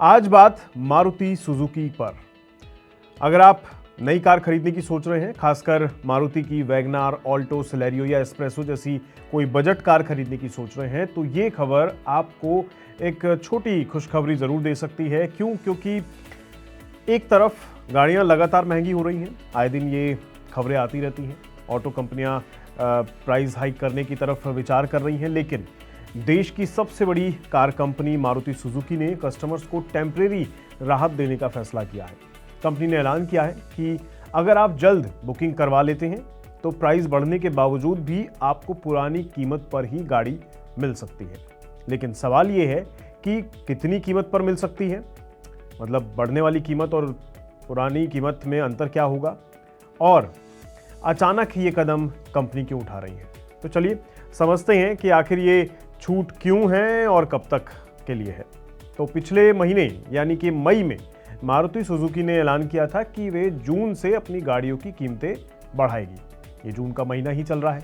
आज बात मारुति सुजुकी पर। अगर आप नई कार खरीदने की सोच रहे हैं, खासकर मारुति की वैगनार, ऑल्टो, सिलेरियो या एस्प्रेसो जैसी कोई बजट कार खरीदने की सोच रहे हैं, तो ये खबर आपको एक छोटी खुशखबरी ज़रूर दे सकती है। क्यों? क्योंकि एक तरफ गाड़ियां लगातार महंगी हो रही हैं, आए दिन ये खबरें आती रहती हैं। ऑटो कंपनियां प्राइस हाइक करने की तरफ विचार कर रही हैं, लेकिन देश की सबसे बड़ी कार कंपनी मारुति सुजुकी ने कस्टमर्स को टेम्परेरी राहत देने का फैसला किया है। कंपनी ने ऐलान किया है कि अगर आप जल्द बुकिंग करवा लेते हैं तो प्राइस बढ़ने के बावजूद भी आपको पुरानी कीमत पर ही गाड़ी मिल सकती है। लेकिन सवाल ये है कि कितनी कीमत पर मिल सकती है, मतलब बढ़ने वाली कीमत और पुरानी कीमत में अंतर क्या होगा, और अचानक ये कदम कंपनी क्यों उठा रही है। तो चलिए समझते हैं कि आखिर ये छूट क्यों है और कब तक के लिए है। तो पिछले महीने यानी कि मई में मारुति सुजुकी ने ऐलान किया था कि वे जून से अपनी गाड़ियों की कीमतें बढ़ाएगी। ये जून का महीना ही चल रहा है।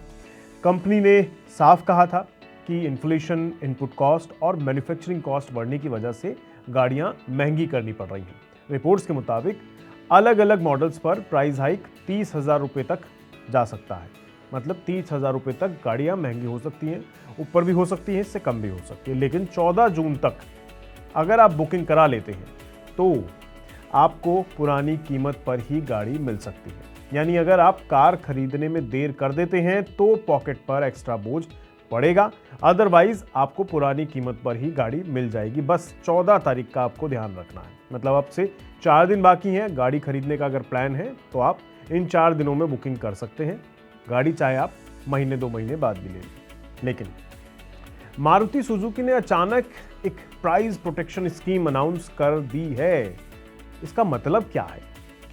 कंपनी ने साफ कहा था कि इन्फ्लेशन, इनपुट कॉस्ट और मैन्युफैक्चरिंग कॉस्ट बढ़ने की वजह से गाड़ियां महंगी करनी पड़ रही हैं। रिपोर्ट्स के मुताबिक अलग अलग मॉडल्स पर प्राइस हाइक 30,000 रुपये तक जा सकता है। मतलब 30,000 रुपये तक गाड़ियां महंगी हो सकती हैं, ऊपर भी हो सकती हैं, इससे कम भी हो सकती है। लेकिन 14 जून तक अगर आप बुकिंग करा लेते हैं तो आपको पुरानी कीमत पर ही गाड़ी मिल सकती है। यानी अगर आप कार खरीदने में देर कर देते हैं तो पॉकेट पर एक्स्ट्रा बोझ पड़ेगा, अदरवाइज आपको पुरानी कीमत पर ही गाड़ी मिल जाएगी। बस 14 तारीख का आपको ध्यान रखना है। मतलब अब से 4 दिन बाकी हैं गाड़ी खरीदने का। अगर प्लान है तो आप इन 4 दिनों में बुकिंग कर सकते हैं गाड़ी, चाहे आप महीने 2 महीने बाद भी ले लें। लेकिन मारुति सुजुकी ने अचानक एक प्राइस प्रोटेक्शन स्कीम अनाउंस कर दी है। इसका मतलब क्या है,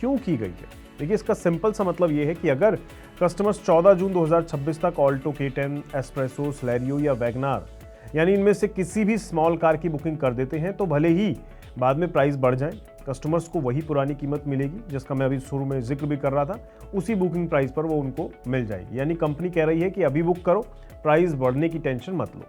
क्यों की गई है? देखिए, इसका सिंपल सा मतलब ये है कि अगर कस्टमर्स 14 जून 2026 तक ऑल्टो, K10, एस्प्रेसो, सिलेरियो या वैगनार यानी इनमें से किसी भी स्मॉल कार की बुकिंग कर देते हैं तो भले ही बाद में प्राइस बढ़ जाए, कस्टमर्स को वही पुरानी कीमत मिलेगी जिसका मैं अभी शुरू में जिक्र भी कर रहा था। उसी बुकिंग प्राइस पर वो उनको मिल जाएगी। यानी कंपनी कह रही है कि अभी बुक करो, प्राइस बढ़ने की टेंशन मत लो।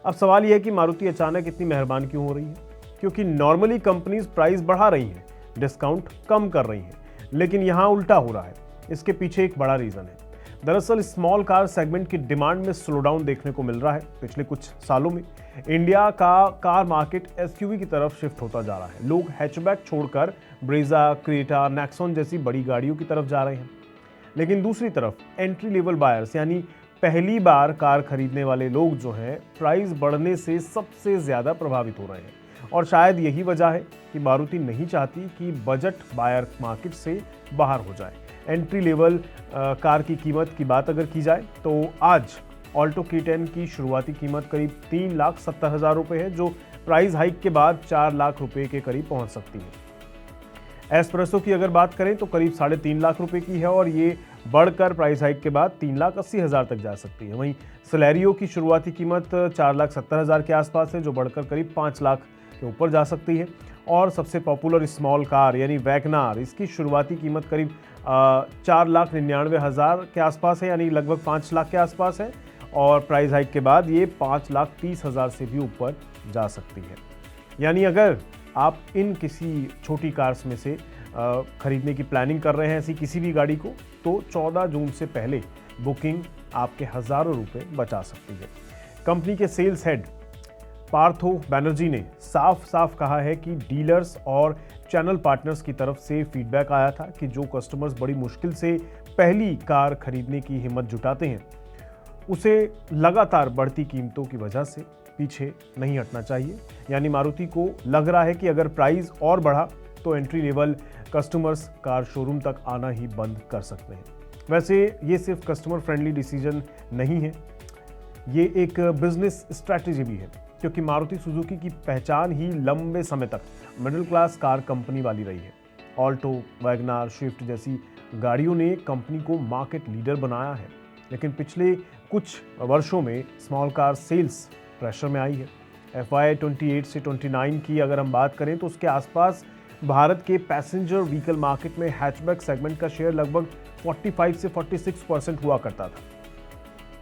अब सवाल यह है कि मारुति अचानक इतनी मेहरबान क्यों हो रही है? क्योंकि नॉर्मली कंपनीज प्राइस बढ़ा रही हैं, डिस्काउंट कम कर रही हैं, लेकिन यहाँ उल्टा हो रहा है। इसके पीछे एक बड़ा रीज़न है। दरअसल स्मॉल कार सेगमेंट की डिमांड में स्लोडाउन देखने को मिल रहा है। पिछले कुछ सालों में इंडिया का कार मार्केट एसयूवी की तरफ शिफ्ट होता जा रहा है। लोग हैचबैक छोड़कर ब्रेजा, क्रेटा, नेक्सॉन जैसी बड़ी गाड़ियों की तरफ जा रहे हैं। लेकिन दूसरी तरफ एंट्री लेवल बायर्स यानी पहली बार कार खरीदने वाले लोग जो हैं, प्राइस बढ़ने से सबसे ज़्यादा प्रभावित हो रहे हैं। और शायद यही वजह है कि मारुति नहीं चाहती कि बजट बायर मार्केट से बाहर हो जाए। एंट्री लेवल कार की कीमत की बात अगर की जाए तो आज ऑल्टो K10 की शुरुआती कीमत करीब 3,70,000 रुपये है, जो प्राइस हाइक के बाद 4 लाख रुपये के करीब पहुंच सकती है। एस्प्रेसो की अगर बात करें तो करीब 3.5 लाख रुपये की है और ये बढ़कर प्राइस हाइक के बाद 3,80,000 तक जा सकती है। वहीं सिलेरियो की शुरुआती कीमत 4,70,000 के आसपास है, जो बढ़कर करीब 5 लाख के ऊपर जा सकती है। और सबसे पॉपुलर स्मॉल कार यानी वैगनार, इसकी शुरुआती कीमत करीब 4,99,000 के आसपास है, यानी लगभग 5 लाख के आसपास है। और प्राइस हाइक के बाद ये 5,30,000 से भी ऊपर जा सकती है। यानी अगर आप इन किसी छोटी कार्स में से खरीदने की प्लानिंग कर रहे हैं, ऐसी किसी भी गाड़ी को, तो 14 जून से पहले बुकिंग आपके हज़ारों रुपए बचा सकती है। कंपनी के सेल्स हेड पार्थो बैनर्जी ने साफ साफ कहा है कि डीलर्स और चैनल पार्टनर्स की तरफ से फीडबैक आया था कि जो कस्टमर्स बड़ी मुश्किल से पहली कार खरीदने की हिम्मत जुटाते हैं, उसे लगातार बढ़ती कीमतों की वजह से पीछे नहीं हटना चाहिए। यानी मारुति को लग रहा है कि अगर प्राइस और बढ़ा तो entry level customers car showroom तक आना ही बंद कर सकते हैं। वैसे ये सिर्फ कस्टमर फ्रेंडली डिसीजन नहीं है, ये एक बिजनेस स्ट्रैटेजी भी है, क्योंकि मारुति सुजुकी की पहचान ही लंबे समय तक मिडिल क्लास कार कंपनी वाली रही है। ऑल्टो, वैगनार, स्विफ्ट जैसी गाड़ियों ने कंपनी को मार्केट लीडर बनाया है। लेकिन पिछले कुछ वर्षों में स्मॉल कार सेल्स प्रेशर में आई है। FY 28 से 29 की अगर हम बात करें तो उसके आसपास भारत के पैसेंजर व्हीकल मार्केट में हैचबैक सेगमेंट का शेयर लगभग 45 से 46% हुआ करता था।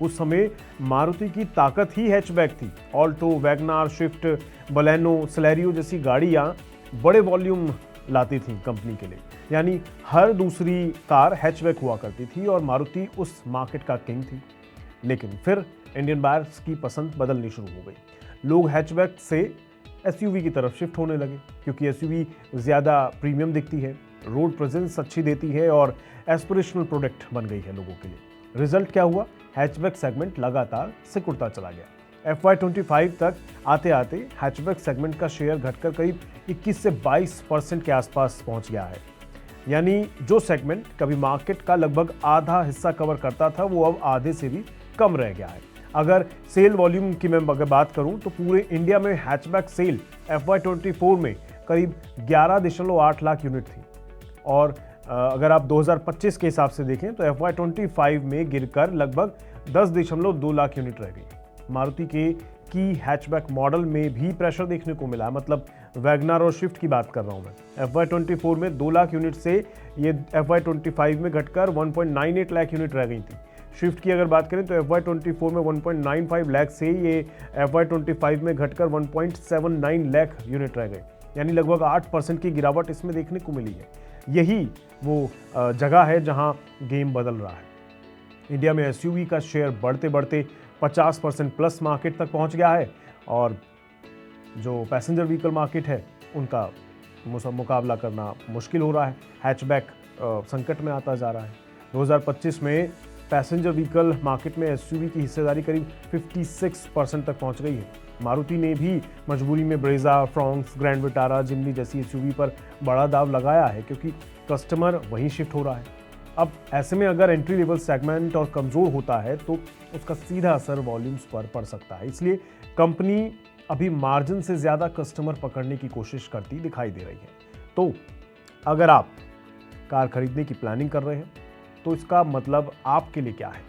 उस समय मारुति की ताकत ही हैचबैक थी। Alto, WagonR, Swift, Baleno, Celerio जैसी गाड़ियां बड़े वॉल्यूम लाती थी कंपनी के लिए, यानी हर दूसरी कार हैचबैक हुआ करती थी और मारुति उस मार्केट का किंग थी। लेकिन फिर इंडियन बायर्स की पसंद बदलनी शुरू हो गई। लोग हैचबैक से एसयूवी की तरफ शिफ्ट होने लगे, क्योंकि एसयूवी ज़्यादा प्रीमियम दिखती है, रोड प्रेजेंस अच्छी देती है और एस्पिरेशनल प्रोडक्ट बन गई है लोगों के लिए। रिजल्ट क्या हुआ? हैचबैक सेगमेंट लगातार सिकुड़ता चला गया। FY25 तक आते आते हैचबैक सेगमेंट का शेयर घटकर करीब 21 से 22% के आसपास पहुंच गया है। यानी जो सेगमेंट कभी मार्केट का लगभग आधा हिस्सा कवर करता था, वो अब आधे से भी कम रह गया है। अगर सेल वॉल्यूम की मैं अगर बात करूं तो पूरे इंडिया में हैचबैक सेल FY24 में करीब 11.8 लाख यूनिट थी और अगर आप 2025 के हिसाब से देखें तो FY25 में गिरकर लगभग 10.2 लाख यूनिट रह गई। मारुति के की हैचबैक मॉडल में भी प्रेशर देखने को मिला, मतलब वैगनर और स्विफ्ट की बात कर रहा हूं मैं। FY24 में 2 लाख यूनिट से ये FY25 में घटकर 1.98 लाख यूनिट रह गई थी। स्विफ्ट की अगर बात करें तो FY24 में 1.95 लाख से ये FY25 में घटकर 1.79 लाख यूनिट रह गए, यानी लगभग 8% की गिरावट इसमें देखने को मिली है। यही वो जगह है जहां गेम बदल रहा है। इंडिया में एसयूवी का शेयर बढ़ते बढ़ते 50% प्लस मार्केट तक पहुंच गया है और जो पैसेंजर व्हीकल मार्केट है उनका मुकाबला करना मुश्किल हो रहा है। हैचबैक संकट में आता जा रहा है। 2025 में पैसेंजर व्हीकल मार्केट में एसयूवी की हिस्सेदारी करीब 56% तक पहुंच गई है। मारुति ने भी मजबूरी में ब्रेजा, फ्रॉन्क्स, ग्रैंड विटारा, जिमनी जैसी एसयूवी पर बड़ा दाव लगाया है, क्योंकि कस्टमर वहीं शिफ्ट हो रहा है। अब ऐसे में अगर एंट्री लेवल सेगमेंट और कमज़ोर होता है तो उसका सीधा असर वॉल्यूम्स पर पड़ सकता है। इसलिए कंपनी अभी मार्जिन से ज़्यादा कस्टमर पकड़ने की कोशिश करती दिखाई दे रही है। तो अगर आप कार खरीदने की प्लानिंग कर रहे हैं तो इसका मतलब आपके लिए क्या है?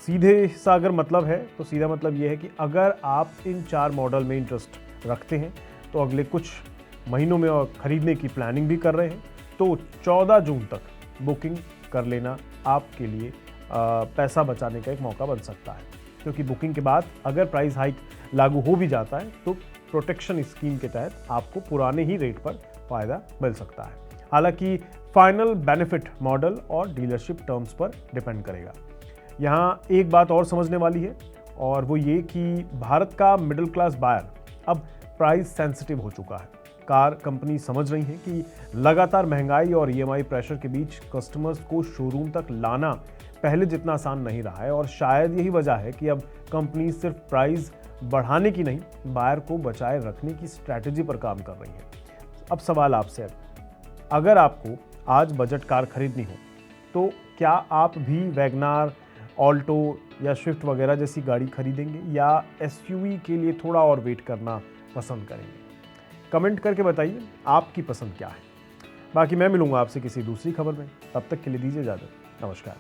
सीधे सा अगर मतलब है तो सीधा मतलब यह है कि अगर आप इन 4 मॉडल में इंटरेस्ट रखते हैं तो अगले कुछ महीनों में और खरीदने की प्लानिंग भी कर रहे हैं तो 14 जून तक बुकिंग कर लेना आपके लिए पैसा बचाने का एक मौका बन सकता है, क्योंकि बुकिंग के बाद अगर प्राइस हाइक लागू हो भी जाता है तो प्रोटेक्शन स्कीम के तहत आपको पुराने ही रेट पर फ़ायदा मिल सकता है। हालांकि फाइनल बेनिफिट मॉडल और डीलरशिप टर्म्स पर डिपेंड करेगा। यहाँ एक बात और समझने वाली है और वो ये कि भारत का मिडिल क्लास बायर अब प्राइस सेंसिटिव हो चुका है। कार कंपनी समझ रही है कि लगातार महंगाई और EMI प्रेशर के बीच कस्टमर्स को शोरूम तक लाना पहले जितना आसान नहीं रहा है और शायद यही वजह है कि अब कंपनी सिर्फ प्राइस बढ़ाने की नहीं, बायर को बचाए रखने की स्ट्रैटेजी पर काम कर रही है। अब सवाल आपसे है, अगर आपको आज बजट कार खरीदनी हो तो क्या आप भी वैगनार, ऑल्टो या स्विफ्ट वगैरह जैसी गाड़ी खरीदेंगे या एसयूवी के लिए थोड़ा और वेट करना पसंद करेंगे? कमेंट करके बताइए आपकी पसंद क्या है। बाकी मैं मिलूंगा आपसे किसी दूसरी खबर में, तब तक के लिए दीजिए इजाजत। नमस्कार।